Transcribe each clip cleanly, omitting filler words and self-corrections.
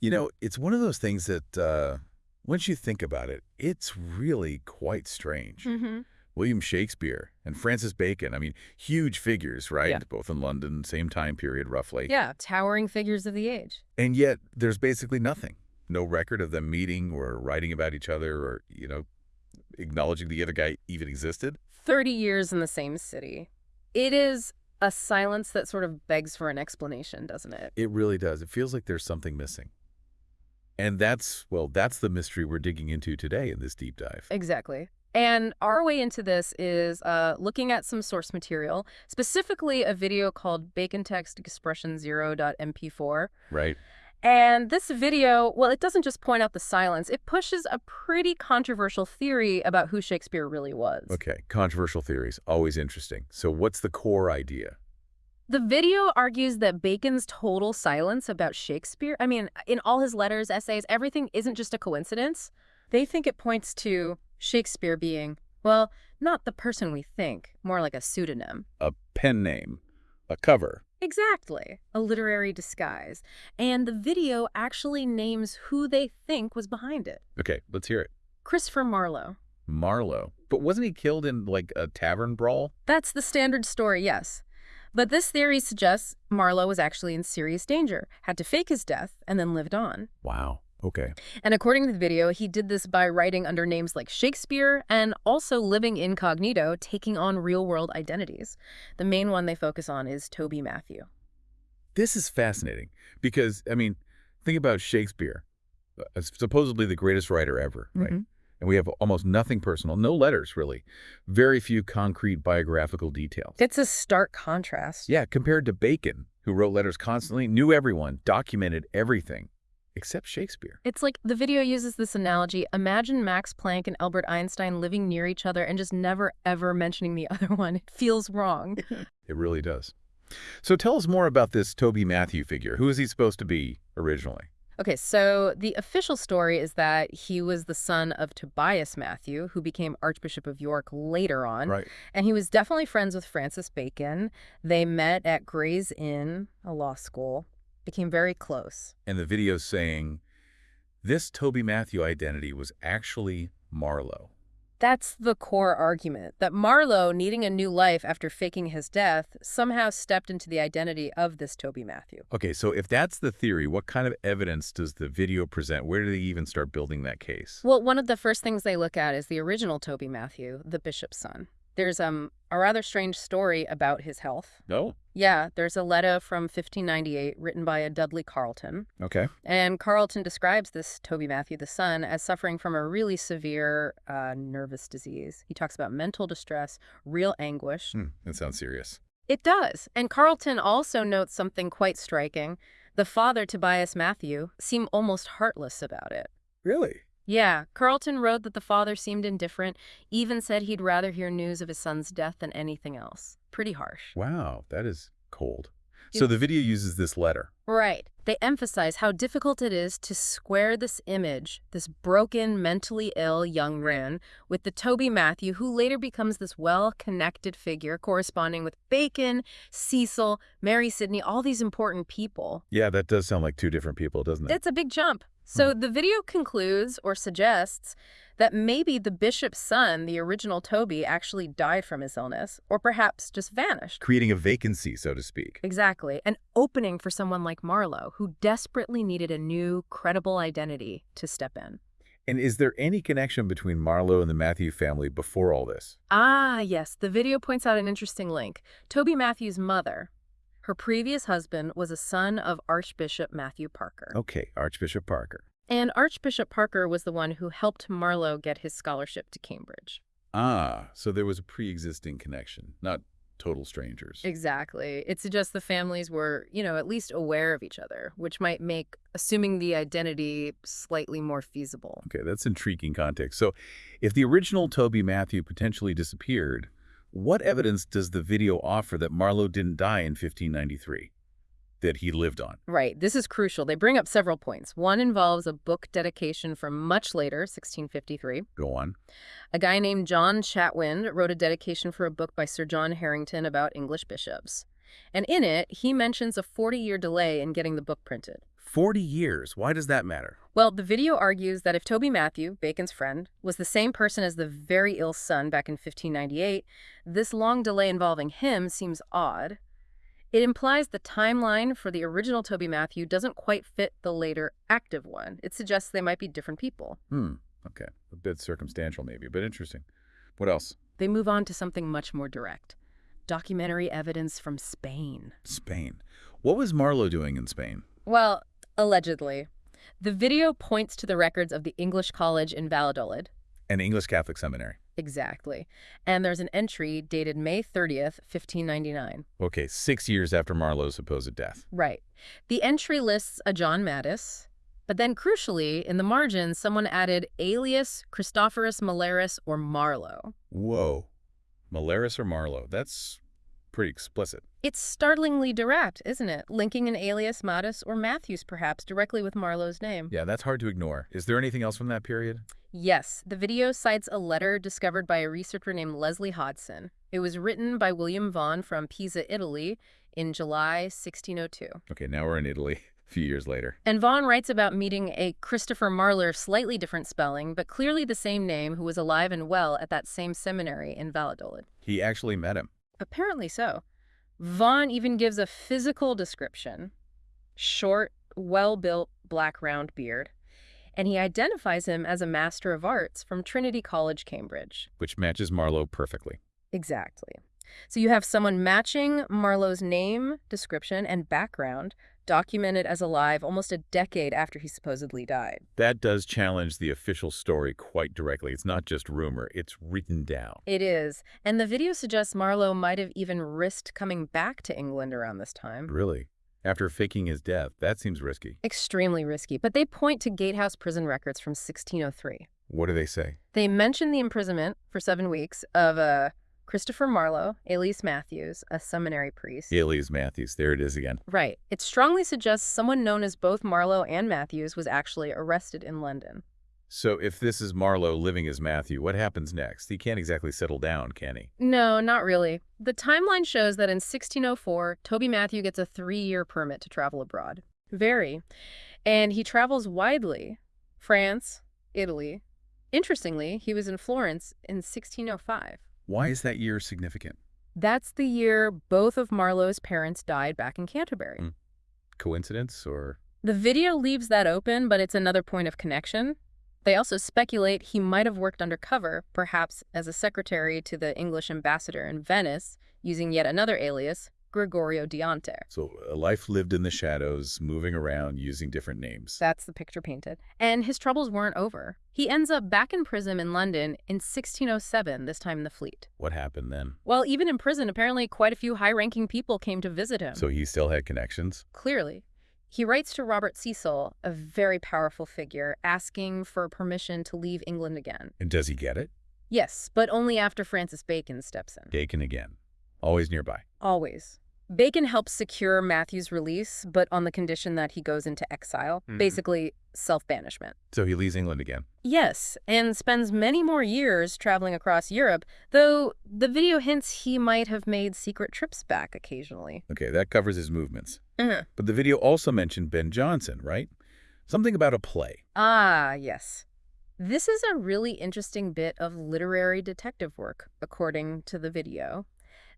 It's one of those things that, once you think about it, it's really quite strange. Mm-hmm. William Shakespeare and Francis Bacon, I mean, huge figures, right? Yeah. Both in London, same time period, roughly. Yeah, towering figures of the age. And yet, there's basically nothing. No record of them meeting or writing about each other or, acknowledging the other guy even existed. 30 years in the same city. It is a silence that sort of begs for an explanation, doesn't it? It really does. It feels like there's something missing. And that's the mystery we're digging into today in this deep dive. Exactly. And our way into this is looking at some source material, specifically a video called Bacon Text Expression 0.mp4. Right. And this video, well, it doesn't just point out the silence. It pushes a pretty controversial theory about who Shakespeare really was. Okay, controversial theories, always interesting. So what's the core idea? The video argues that Bacon's total silence about Shakespeare, I mean, in all his letters, essays, everything isn't just a coincidence. They think it points to Shakespeare being, well, not the person we think, more like a pseudonym. A pen name, a cover. Exactly. A literary disguise. And the video actually names who they think was behind it. Okay, let's hear it. Christopher Marlowe. Marlowe. But wasn't he killed in, like, a tavern brawl? That's the standard story, yes. But this theory suggests Marlowe was actually in serious danger, had to fake his death, and then lived on. Wow. Okay. And according to the video, he did this by writing under names like Shakespeare and also living incognito, taking on real-world identities. The main one they focus on is Toby Matthew. This is fascinating because, I mean, think about Shakespeare, supposedly the greatest writer ever, right? Mm-hmm. And we have almost nothing personal, no letters, really. Very few concrete biographical details. It's a stark contrast. Yeah, compared to Bacon, who wrote letters constantly, knew everyone, documented everything, except Shakespeare. It's like the video uses this analogy. Imagine Max Planck and Albert Einstein living near each other and just never, ever mentioning the other one. It feels wrong. It really does. So tell us more about this Toby Matthew figure. Who is he supposed to be originally? Okay, so the official story is that he was the son of Tobias Matthew, who became Archbishop of York later on. Right. And he was definitely friends with Francis Bacon. They met at Gray's Inn, a law school, became very close. And the video's saying this Toby Matthew identity was actually Marlowe. That's the core argument, that Marlowe, needing a new life after faking his death, somehow stepped into the identity of this Toby Matthew. Okay, so if that's the theory, what kind of evidence does the video present? Where do they even start building that case? Well, one of the first things they look at is the original Toby Matthew, the bishop's son. There's a rather strange story about his health. No? Yeah, there's a letter from 1598 written by a Dudley Carleton. Okay. And Carleton describes this Toby Matthew, the son, as suffering from a really severe nervous disease. He talks about mental distress, real anguish. That sounds serious. It does. And Carleton also notes something quite striking. The father, Tobias Matthew, seemed almost heartless about it. Really? Yeah, Carleton wrote that the father seemed indifferent, even said he'd rather hear news of his son's death than anything else. Pretty harsh. Wow, that is cold. So the video uses this letter. Right. They emphasize how difficult it is to square this image, this broken, mentally ill young man, with the Toby Matthew, who later becomes this well-connected figure corresponding with Bacon, Cecil, Mary Sidney, all these important people. Yeah, that does sound like two different people, doesn't it? It's a big jump. So the video concludes or suggests that maybe the bishop's son, the original Toby, actually died from his illness, or perhaps just vanished. Creating a vacancy, so to speak. Exactly. An opening for someone like Marlowe, who desperately needed a new, credible identity to step in. And is there any connection between Marlowe and the Matthew family before all this? Ah, yes. The video points out an interesting link. Toby Matthew's mother, her previous husband, was a son of Archbishop Matthew Parker. Okay, Archbishop Parker. And Archbishop Parker was the one who helped Marlowe get his scholarship to Cambridge. Ah, so there was a pre-existing connection, not total strangers. Exactly. It suggests the families were, at least aware of each other, which might make assuming the identity slightly more feasible. Okay, that's intriguing context. So if the original Toby Matthew potentially disappeared, what evidence does the video offer that Marlowe didn't die in 1593, that he lived on? Right. This is crucial. They bring up several points. One involves a book dedication from much later, 1653. Go on. A guy named John Chatwin wrote a dedication for a book by Sir John Harrington about English bishops. And in it, he mentions a 40-year delay in getting the book printed. 40 years. Why does that matter? Well, the video argues that if Toby Matthew, Bacon's friend, was the same person as the very ill son back in 1598, this long delay involving him seems odd. It implies the timeline for the original Toby Matthew doesn't quite fit the later active one. It suggests they might be different people. Okay. A bit circumstantial maybe, but interesting. What else? They move on to something much more direct. Documentary evidence from Spain. Spain. What was Marlowe doing in Spain? Well, allegedly. The video points to the records of the English College in Valladolid. An English Catholic seminary. Exactly. And there's an entry dated May 30th, 1599. Okay, 6 years after Marlowe's supposed death. Right. The entry lists a John Mattis, but then crucially, in the margins, someone added alias Christophorus Malaris or Marlowe. Whoa. Malaris or Marlowe? That's pretty explicit. It's startlingly direct, isn't it? Linking an alias Mattis or Matthews, perhaps, directly with Marlowe's name. Yeah, that's hard to ignore. Is there anything else from that period? Yes, the video cites a letter discovered by a researcher named Leslie Hodson. It was written by William Vaughan from Pisa, Italy, in July 1602. Okay, now we're in Italy, a few years later. And Vaughan writes about meeting a Christopher Marlowe, slightly different spelling, but clearly the same name, who was alive and well at that same seminary in Valladolid. He actually met him. Apparently so. Vaughan even gives a physical description. Short, well-built, black round beard. And he identifies him as a Master of Arts from Trinity College, Cambridge. Which matches Marlowe perfectly. Exactly. So you have someone matching Marlowe's name, description, and background, documented as alive almost a decade after he supposedly died. That does challenge the official story quite directly. It's not just rumor, it's written down. It is. And the video suggests Marlowe might have even risked coming back to England around this time. Really? After faking his death? That seems risky. Extremely risky. But they point to Gatehouse prison records from 1603. What do they say? They mention the imprisonment for 7 weeks of Christopher Marlowe, alias Matthews, a seminary priest. Alias Matthews. There it is again. Right. It strongly suggests someone known as both Marlowe and Matthews was actually arrested in London. So if this is Marlowe living as Matthew, what happens next? He can't exactly settle down, can he? No, not really. The timeline shows that in 1604, Toby Matthew gets a 3-year permit to travel abroad. And he travels widely. France, Italy. Interestingly, he was in Florence in 1605. Why is that year significant? That's the year both of Marlowe's parents died back in Canterbury. Coincidence or? The video leaves that open, but it's another point of connection. They also speculate he might have worked undercover, perhaps as a secretary to the English ambassador in Venice, using yet another alias, Gregorio Diante. So a life lived in the shadows, moving around, using different names. That's the picture painted. And his troubles weren't over. He ends up back in prison in London in 1607, this time in the Fleet. What happened then? Well, even in prison, apparently quite a few high-ranking people came to visit him. So he still had connections? Clearly. He writes to Robert Cecil, a very powerful figure, asking for permission to leave England again. And does he get it? Yes, but only after Francis Bacon steps in. Bacon again. Always nearby. Always. Bacon helps secure Matthew's release, but on the condition that he goes into exile, basically self-banishment. So he leaves England again? Yes, and spends many more years traveling across Europe, though the video hints he might have made secret trips back occasionally. Okay, that covers his movements. But the video also mentioned Ben Jonson, right? Something about a play. Ah, yes. This is a really interesting bit of literary detective work, according to the video.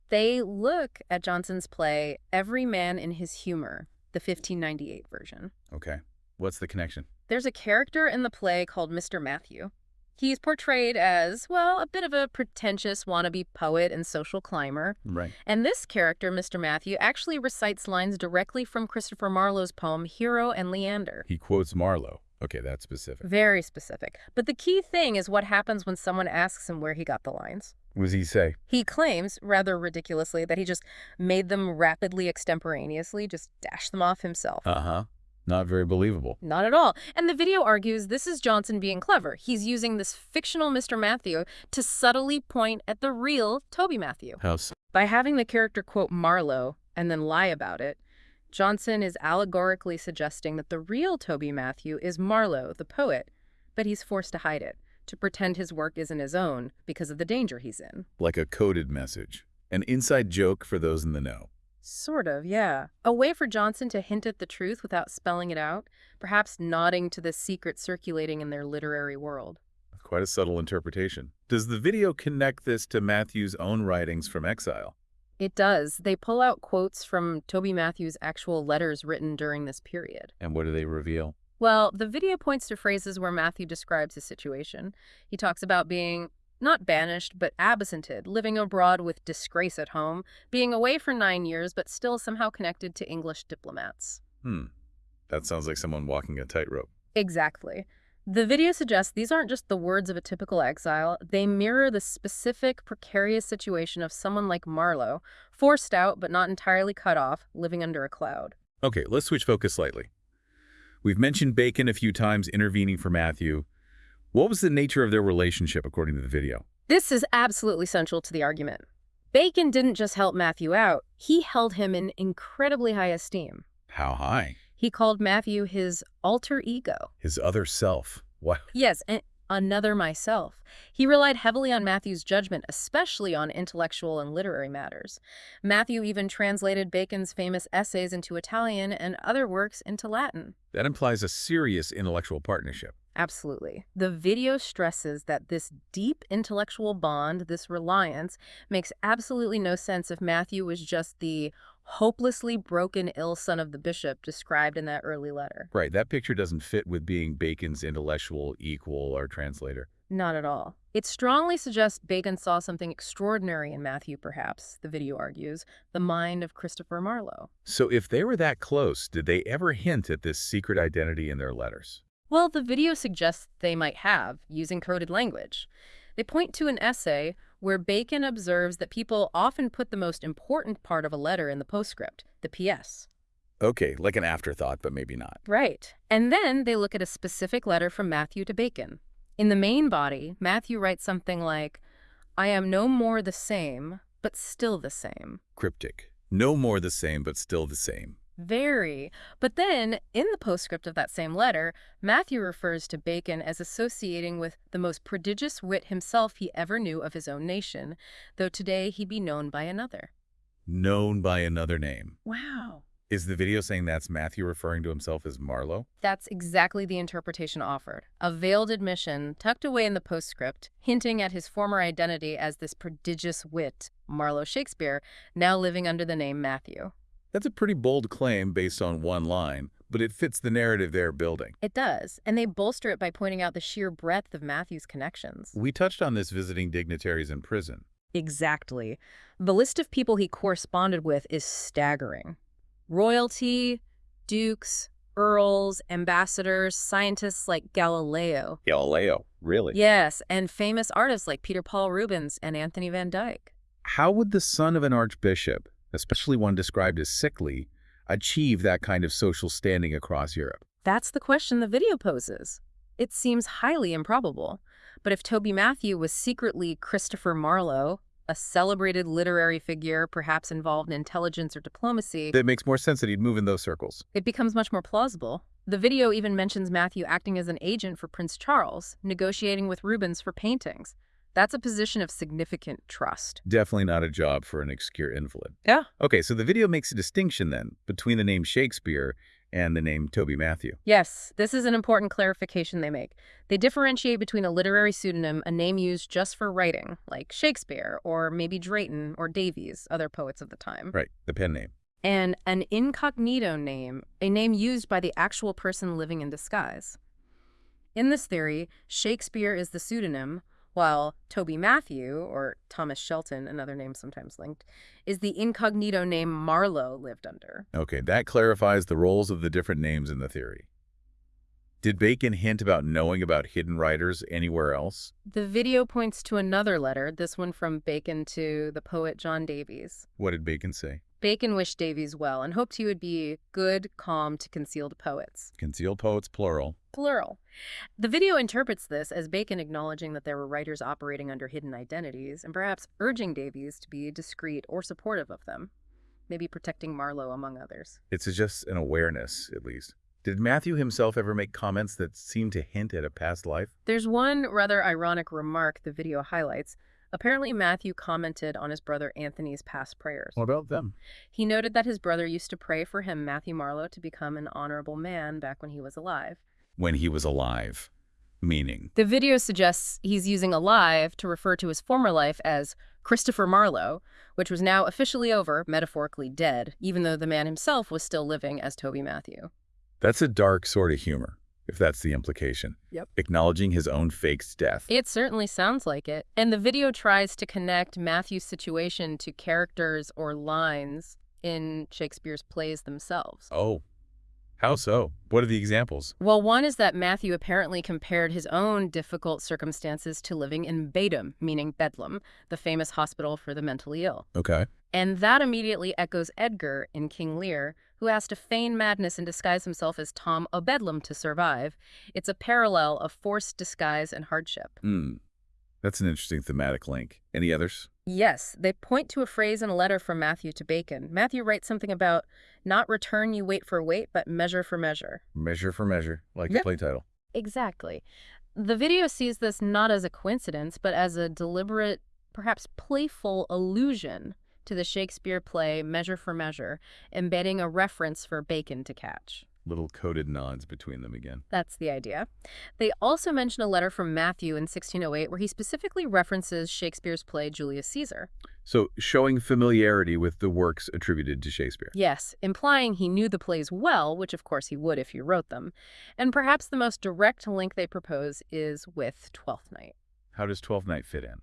They look at Jonson's play, Every Man in His Humor, the 1598 version. Okay. What's the connection? There's a character in the play called Mr. Matthew. He's portrayed as, well, a bit of a pretentious wannabe poet and social climber. Right. And this character, Mr. Matthew, actually recites lines directly from Christopher Marlowe's poem, Hero and Leander. He quotes Marlowe. Okay, that's specific. Very specific. But the key thing is what happens when someone asks him where he got the lines. What does he say? He claims, rather ridiculously, that he just made them rapidly extemporaneously, just dashed them off himself. Not very believable. Not at all. And the video argues this is Jonson being clever. He's using this fictional Mr. Matthew to subtly point at the real Toby Matthew. How so? By having the character quote Marlowe and then lie about it, Jonson is allegorically suggesting that the real Toby Matthew is Marlowe, the poet, but he's forced to hide it, to pretend his work isn't his own because of the danger he's in. Like a coded message. An inside joke for those in the know. Sort of, yeah. A way for Johnson to hint at the truth without spelling it out, perhaps nodding to the secret circulating in their literary world. Quite a subtle interpretation. Does the video connect this to Matthew's own writings from exile? It does. They pull out quotes from Toby Matthew's actual letters written during this period. And what do they reveal? Well, the video points to phrases where Matthew describes his situation. He talks about being not banished, but absented, living abroad with disgrace at home, being away for 9 years, but still somehow connected to English diplomats. That sounds like someone walking a tightrope. Exactly. The video suggests these aren't just the words of a typical exile, they mirror the specific precarious situation of someone like Marlowe, forced out but not entirely cut off, living under a cloud. Okay, let's switch focus slightly. We've mentioned Bacon a few times intervening for Matthew. What was the nature of their relationship according to the video? This is absolutely central to the argument. Bacon didn't just help Matthew out, he held him in incredibly high esteem. How high? He called Matthew his alter ego. His other self. Wow. Yes, and another myself. He relied heavily on Matthew's judgment, especially on intellectual and literary matters. Matthew even translated Bacon's famous essays into Italian and other works into Latin. That implies a serious intellectual partnership. Absolutely. The video stresses that this deep intellectual bond, this reliance, makes absolutely no sense if Matthew was just the hopelessly broken, ill son of the bishop described in that early letter. Right, that picture doesn't fit with being Bacon's intellectual equal or translator. Not at all. It strongly suggests Bacon saw something extraordinary in Matthew, perhaps, the video argues, the mind of Christopher Marlowe. So if they were that close, did they ever hint at this secret identity in their letters? Well, the video suggests they might have, using coded language. They point to an essay where Bacon observes that people often put the most important part of a letter in the postscript, the PS. Okay, like an afterthought, but maybe not. Right. And then they look at a specific letter from Matthew to Bacon. In the main body, Matthew writes something like, I am no more the same, but still the same. Cryptic. No more the same, but still the same. Very. But then, in the postscript of that same letter, Matthew refers to Bacon as associating with the most prodigious wit himself he ever knew of his own nation, though today he be known by another. Known by another name. Wow. Is the video saying that's Matthew referring to himself as Marlowe? That's exactly the interpretation offered. A veiled admission tucked away in the postscript, hinting at his former identity as this prodigious wit, Marlowe Shakespeare, now living under the name Matthew. That's a pretty bold claim based on one line, but it fits the narrative they're building. It does, and they bolster it by pointing out the sheer breadth of Matthew's connections. We touched on this visiting dignitaries in prison. Exactly. The list of people he corresponded with is staggering. Royalty, dukes, earls, ambassadors, scientists like Galileo. Galileo, really? Yes, and famous artists like Peter Paul Rubens and Anthony van Dyck. How would the son of an archbishop, especially one described as sickly, achieve that kind of social standing across Europe? That's the question the video poses. It seems highly improbable. But if Toby Matthew was secretly Christopher Marlowe, a celebrated literary figure, perhaps involved in intelligence or diplomacy, That makes more sense that he'd move in those circles. it becomes much more plausible. The video even mentions Matthew acting as an agent for Prince Charles, negotiating with Rubens for paintings. That's a position of significant trust. Definitely not a job for an obscure invalid. Yeah. Okay, so the video makes a distinction then between the name Shakespeare and the name Toby Matthew. Yes, this is an important clarification they make. They differentiate between a literary pseudonym, a name used just for writing, like Shakespeare, or maybe Drayton or Davies, other poets of the time. Right, the pen name. And an incognito name, a name used by the actual person living in disguise. In this theory, Shakespeare is the pseudonym, while Toby Matthew, or Thomas Shelton, another name sometimes linked, is the incognito name Marlowe lived under. Okay, that clarifies the roles of the different names in the theory. Did Bacon hint about knowing about hidden writers anywhere else? The video points to another letter, this one from Bacon to the poet John Davies. What did Bacon say? Bacon wished Davies well and hoped he would be good, calm to concealed poets. Concealed poets, plural. Plural. The video interprets this as Bacon acknowledging that there were writers operating under hidden identities and perhaps urging Davies to be discreet or supportive of them, maybe protecting Marlowe among others. It suggests an awareness, at least. Did Matthew himself ever make comments that seem to hint at a past life? There's one rather ironic remark the video highlights. Apparently, Matthew commented on his brother Anthony's past prayers. What about them? He noted that his brother used to pray for him, Matthew Marlowe, to become an honorable man back when he was alive. When he was alive. Meaning? The video suggests he's using alive to refer to his former life as Christopher Marlowe, which was now officially over, metaphorically dead, even though the man himself was still living as Toby Matthew. That's a dark sort of humor, if that's the implication. Yep. Acknowledging his own faked death. It certainly sounds like it. And the video tries to connect Matthew's situation to characters or lines in Shakespeare's plays themselves. Oh. How so? What are the examples? Well, one is that Matthew apparently compared his own difficult circumstances to living in Bedlam, meaning Bedlam, the famous hospital for the mentally ill. Okay. And that immediately echoes Edgar in King Lear, who has to feign madness and disguise himself as Tom o' Bedlam to survive. It's a parallel of forced disguise and hardship. That's an interesting thematic link. Any others? Yes, they point to a phrase in a letter from Matthew to Bacon. Matthew writes something about not return you weight for weight, but measure for measure. Measure for measure, like the play title. Exactly. The video sees this not as a coincidence, but as a deliberate, perhaps playful allusion to the Shakespeare play Measure for Measure, embedding a reference for Bacon to catch. Little coded nods between them again. That's the idea. They also mention a letter from Matthew in 1608 where he specifically references Shakespeare's play Julius Caesar. So, showing familiarity with the works attributed to Shakespeare. Yes, implying he knew the plays well, which of course he would if he wrote them. And perhaps the most direct link they propose is with Twelfth Night. How does Twelfth Night fit in?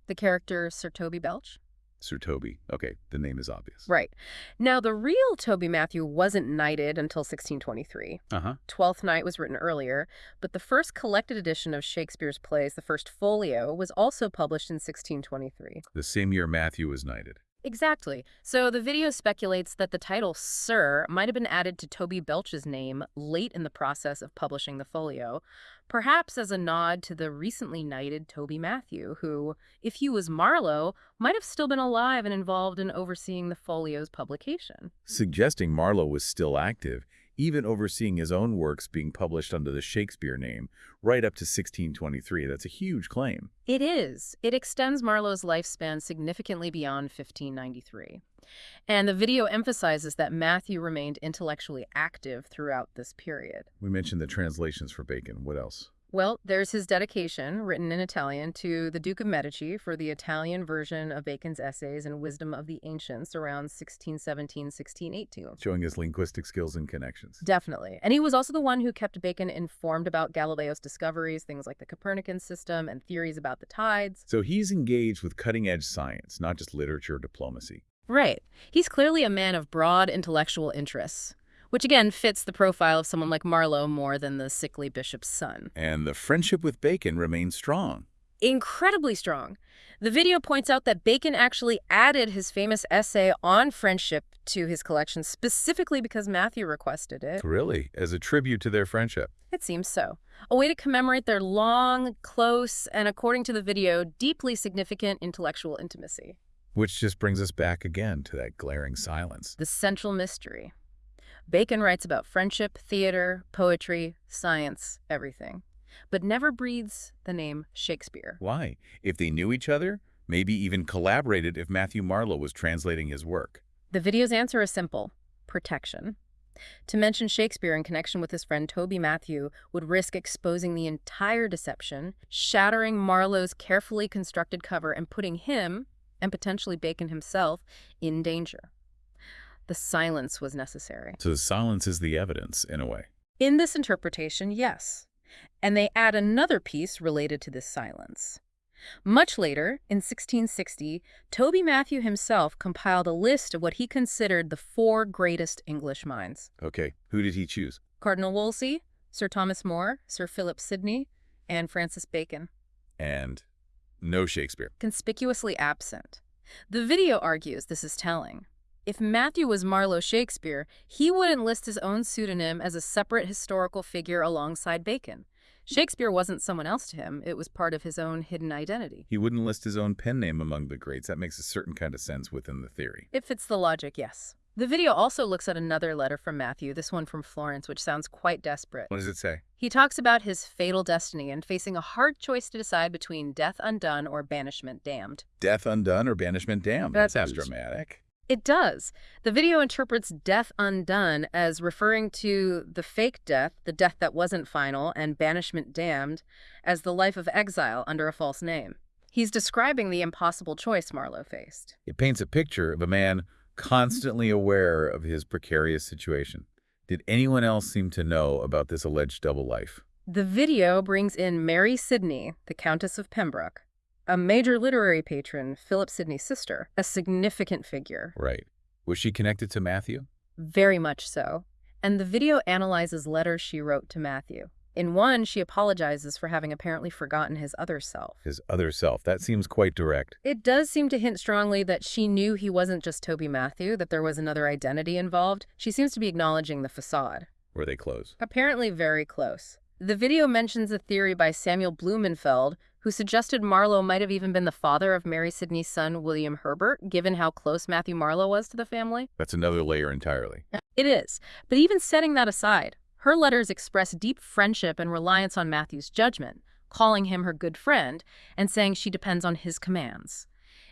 The character Sir Toby Belch? Sir Toby. Okay, the name is obvious. Right. Now, the real Toby Matthew wasn't knighted until 1623. Twelfth Night was written earlier, but the first collected edition of Shakespeare's plays, the first folio, was also published in 1623. The same year Matthew was knighted. Exactly. So the video speculates that the title Sir might have been added to Toby Belch's name late in the process of publishing the folio, perhaps as a nod to the recently knighted Toby Matthew, who, if he was Marlowe, might have still been alive and involved in overseeing the folio's publication. Suggesting Marlowe was still active, even overseeing his own works being published under the Shakespeare name, right up to 1623. That's a huge claim. It is. It extends Marlowe's lifespan significantly beyond 1593. And the video emphasizes that Matthew remained intellectually active throughout this period. We mentioned the translations for Bacon. What else? Well, there's his dedication, written in Italian, to the Duke of Medici for the Italian version of Bacon's essays and Wisdom of the Ancients around 1617-1618. Showing his linguistic skills and connections. Definitely. And he was also the one who kept Bacon informed about Galileo's discoveries, things like the Copernican system and theories about the tides. So he's engaged with cutting-edge science, not just literature or diplomacy. Right. He's clearly a man of broad intellectual interests, which again fits the profile of someone like Marlowe more than the sickly bishop's son. And the friendship with Bacon remains strong. Incredibly strong. The video points out that Bacon actually added his famous essay on friendship to his collection specifically because Matthew requested it. Really? As a tribute to their friendship? It seems so. A way to commemorate their long, close, and according to the video, deeply significant intellectual intimacy. Which just brings us back again to that glaring silence. The central mystery. Bacon writes about friendship, theater, poetry, science, everything, but never breathes the name Shakespeare. Why? If they knew each other, maybe even collaborated if Matthew Marlowe was translating his work. The video's answer is simple: protection. To mention Shakespeare in connection with his friend Toby Matthew would risk exposing the entire deception, shattering Marlowe's carefully constructed cover and putting him, and potentially Bacon himself, in danger. The silence was necessary. So the silence is the evidence, in a way. In this interpretation, yes. And they add another piece related to this silence. Much later, in 1660, Toby Matthew himself compiled a list of what he considered the 4 greatest English minds. Okay, who did he choose? Cardinal Wolsey, Sir Thomas More, Sir Philip Sidney, and Francis Bacon. And no Shakespeare. Conspicuously absent. The video argues this is telling. If Matthew was Marlowe Shakespeare, he wouldn't list his own pseudonym as a separate historical figure alongside Bacon. Shakespeare wasn't someone else to him. It was part of his own hidden identity. He wouldn't list his own pen name among the greats. That makes a certain kind of sense within the theory. It fits the logic, yes. The video also looks at another letter from Matthew, this one from Florence, which sounds quite desperate. What does it say? He talks about his fatal destiny and facing a hard choice to decide between death undone or banishment damned. Death undone or banishment damned? That sounds dramatic. It does. The video interprets death undone as referring to the fake death, the death that wasn't final, and banishment damned as the life of exile under a false name. He's describing the impossible choice Marlowe faced. It paints a picture of a man constantly aware of his precarious situation. Did anyone else seem to know about this alleged double life? The video brings in Mary Sidney, the Countess of Pembroke, a major literary patron, Philip Sidney's sister, a significant figure. Right. Was she connected to Matthew? Very much so. And the video analyzes letters she wrote to Matthew. In one, she apologizes for having apparently forgotten his other self. His other self. That seems quite direct. It does seem to hint strongly that she knew he wasn't just Toby Matthew, that there was another identity involved. She seems to be acknowledging the facade. Were they close? Apparently very close. The video mentions a theory by Samuel Blumenfeld, who suggested Marlowe might have even been the father of Mary Sidney's son, William Herbert, given how close Matthew Marlowe was to the family. That's another layer entirely. It is. But even setting that aside, her letters express deep friendship and reliance on Matthew's judgment, calling him her good friend and saying she depends on his commands.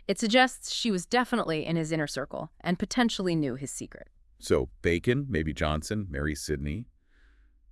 It suggests she was definitely in his inner circle and potentially knew his secret. So Bacon, maybe Johnson, Mary Sidney,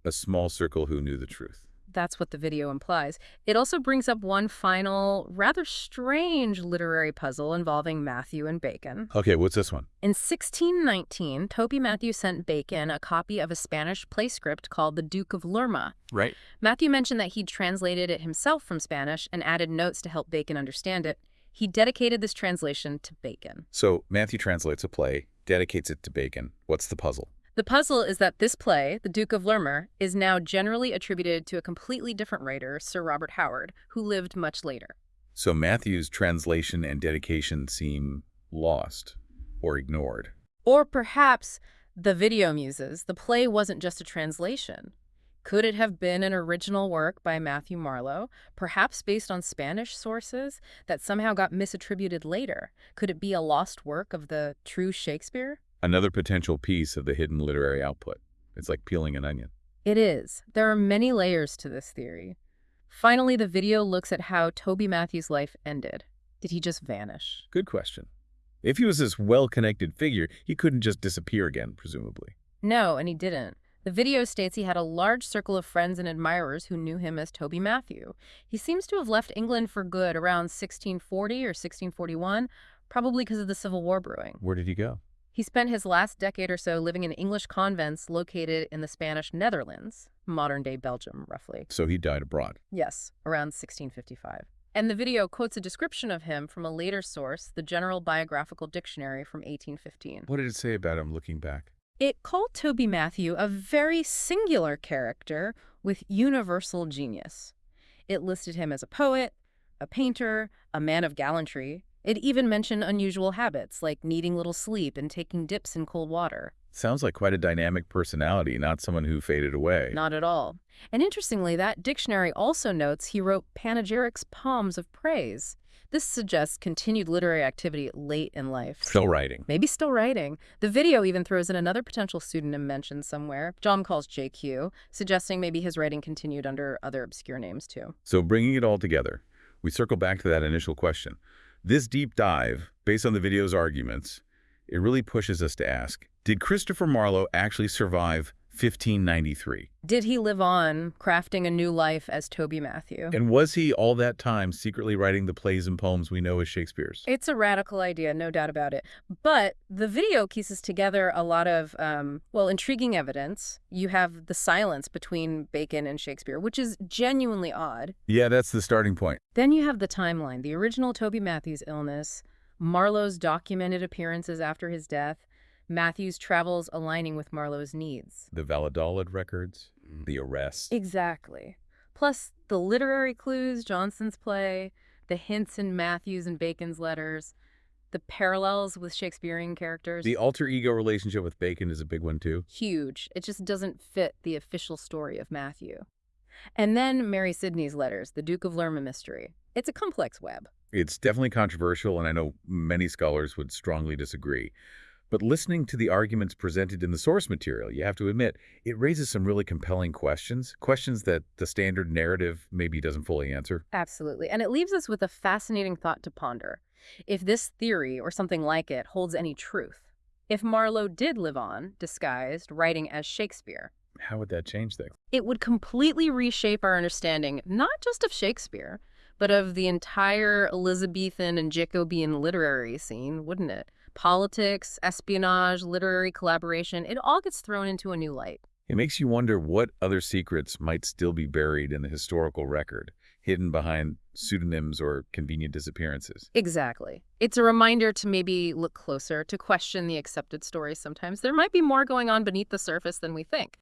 a small circle who knew the truth. That's what the video implies. It also brings up one final, rather strange literary puzzle involving Matthew and Bacon. Okay, what's this one? In 1619, Toby Matthew sent Bacon a copy of a Spanish play script called The Duke of Lerma. Right. Matthew mentioned that he'd translated it himself from Spanish and added notes to help Bacon understand it. He dedicated this translation to Bacon. So Matthew translates a play, dedicates it to Bacon. What's the puzzle? The puzzle is that this play, The Duke of Lerma, is now generally attributed to a completely different writer, Sir Robert Howard, who lived much later. So Matthew's translation and dedication seem lost or ignored. Or perhaps, the video muses, the play wasn't just a translation. Could it have been an original work by Matthew Marlowe, perhaps based on Spanish sources that somehow got misattributed later? Could it be a lost work of the true Shakespeare? Another potential piece of the hidden literary output. It's like peeling an onion. It is. There are many layers to this theory. Finally, the video looks at how Toby Matthew's life ended. Did he just vanish? Good question. If he was this well-connected figure, he couldn't just disappear again, presumably. No, and he didn't. The video states he had a large circle of friends and admirers who knew him as Toby Matthew. He seems to have left England for good around 1640 or 1641, probably because of the Civil War brewing. Where did he go? He spent his last decade or so living in English convents located in the Spanish Netherlands, modern-day Belgium, roughly. So he died abroad. Yes, around 1655. And the video quotes a description of him from a later source, the General Biographical Dictionary from 1815. What did it say about him looking back? It called Toby Matthew a very singular character with universal genius. It listed him as a poet, a painter, a man of gallantry. It even mentioned unusual habits, like needing little sleep and taking dips in cold water. Sounds like quite a dynamic personality, not someone who faded away. Not at all. And interestingly, that dictionary also notes he wrote panegyrics poems of praise. This suggests continued literary activity late in life. Still writing. Maybe still writing. The video even throws in another potential pseudonym mentioned somewhere. John calls JQ, suggesting maybe his writing continued under other obscure names too. So bringing it all together, we circle back to that initial question. This deep dive, based on the video's arguments, it really pushes us to ask, did Christopher Marlowe actually survive 1593? Did he live on, crafting a new life as Toby Matthew? And was he all that time secretly writing the plays and poems we know as Shakespeare's? It's a radical idea, no doubt about it. But the video pieces together a lot of, intriguing evidence. You have the silence between Bacon and Shakespeare, which is genuinely odd. Yeah, that's the starting point. Then you have the timeline, the original Toby Matthew's illness, Marlowe's documented appearances after his death, Matthew's travels aligning with Marlowe's needs. The Valladolid records, the arrest. Exactly. Plus the literary clues, Johnson's play, the hints in Matthew's and Bacon's letters, the parallels with Shakespearean characters. The alter ego relationship with Bacon is a big one too. Huge. It just doesn't fit the official story of Matthew. And then Mary Sidney's letters, the Duke of Lerma mystery. It's a complex web. It's definitely controversial, and I know many scholars would strongly disagree. But listening to the arguments presented in the source material, you have to admit, it raises some really compelling questions that the standard narrative maybe doesn't fully answer. Absolutely. And it leaves us with a fascinating thought to ponder. If this theory, or something like it, holds any truth, if Marlowe did live on, disguised, writing as Shakespeare, How would that change things? it would completely reshape our understanding not just of Shakespeare, but of the entire Elizabethan and Jacobean literary scene, wouldn't it? Politics, espionage, literary collaboration, it all gets thrown into a new light. It makes you wonder what other secrets might still be buried in the historical record, hidden behind pseudonyms or convenient disappearances. Exactly. It's a reminder to maybe look closer, to question the accepted stories sometimes. There might be more going on beneath the surface than we think.